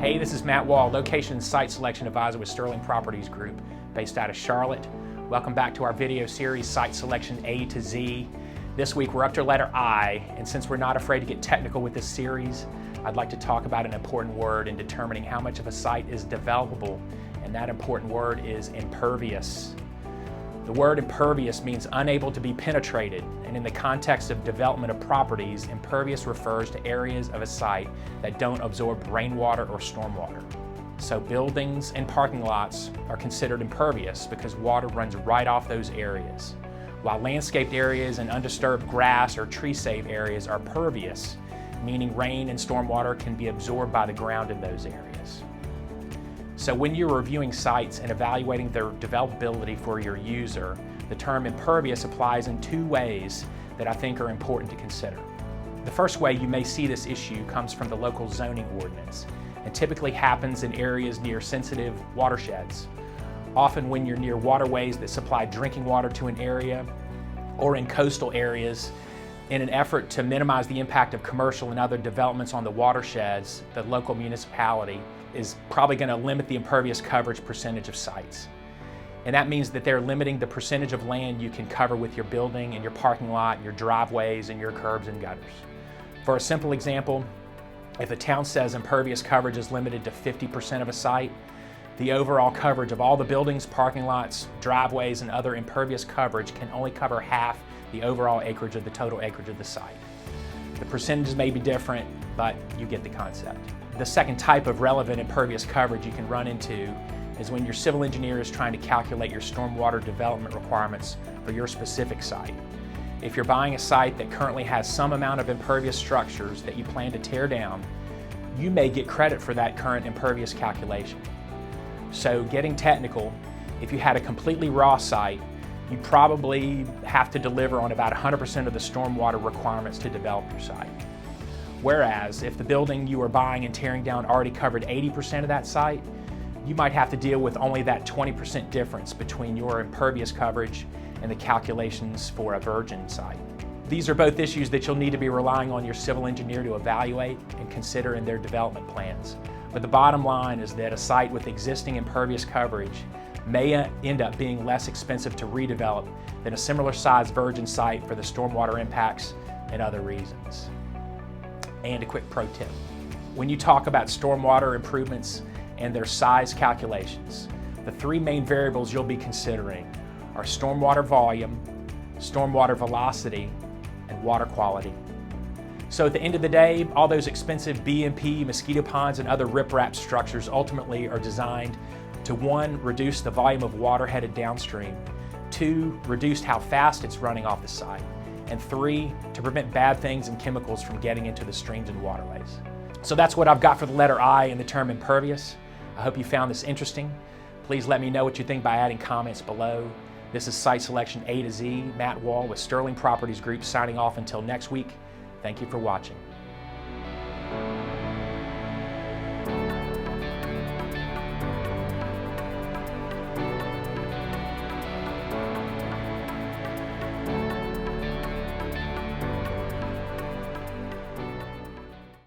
Hey, this is Matt Wall, Location and Site Selection Advisor with Sterling Properties Group, based out of Charlotte. Welcome back to our video series, Site Selection A to Z. This week we're up to letter I, and since we're not afraid to get technical with this series, I'd like to talk about an important word in determining how much of a site is developable, and that important word is impervious. The word impervious means unable to be penetrated, and in the context of development of properties, impervious refers to areas of a site that don't absorb rainwater or stormwater. So buildings and parking lots are considered impervious because water runs right off those areas, while landscaped areas and undisturbed grass or tree-safe areas are pervious, meaning rain and stormwater can be absorbed by the ground in those areas. So when you're reviewing sites and evaluating their developability for your user, the term impervious applies in two ways that I think are important to consider. The first way you may see this issue comes from the local zoning ordinance, and typically happens in areas near sensitive watersheds. Often when you're near waterways that supply drinking water to an area, or in coastal areas, in an effort to minimize the impact of commercial and other developments on the watersheds, the local municipality is probably going to limit the impervious coverage percentage of sites. And that means that they're limiting the percentage of land you can cover with your building and your parking lot, your driveways, and your curbs and gutters. For a simple example, if a town says impervious coverage is limited to 50% of a site, the overall coverage of all the buildings, parking lots, driveways, and other impervious coverage can only cover half the overall acreage of the total acreage of the site. The percentages may be different, but you get the concept. The second type of relevant impervious coverage you can run into is when your civil engineer is trying to calculate your stormwater development requirements for your specific site. If you're buying a site that currently has some amount of impervious structures that you plan to tear down, you may get credit for that current impervious calculation. So getting technical, if you had a completely raw site, you probably have to deliver on about 100% of the stormwater requirements to develop your site. Whereas if the building you are buying and tearing down already covered 80% of that site, you might have to deal with only that 20% difference between your impervious coverage and the calculations for a virgin site. These are both issues that you'll need to be relying on your civil engineer to evaluate and consider in their development plans. But the bottom line is that a site with existing impervious coverage may end up being less expensive to redevelop than a similar sized virgin site for the stormwater impacts and other reasons. And a quick pro tip. When you talk about stormwater improvements and their size calculations, the three main variables you'll be considering are stormwater volume, stormwater velocity, and water quality. So at the end of the day, all those expensive BMP, mosquito ponds, and other riprap structures ultimately are designed to 1, reduce the volume of water headed downstream, 2, reduce how fast it's running off the site, and 3, to prevent bad things and chemicals from getting into the streams and waterways. So that's what I've got for the letter I in the term impervious. I hope you found this interesting. Please let me know what you think by adding comments below. This is Site Selection A to Z, Matt Wall with Sterling Properties Group signing off until next week. Thank you for watching.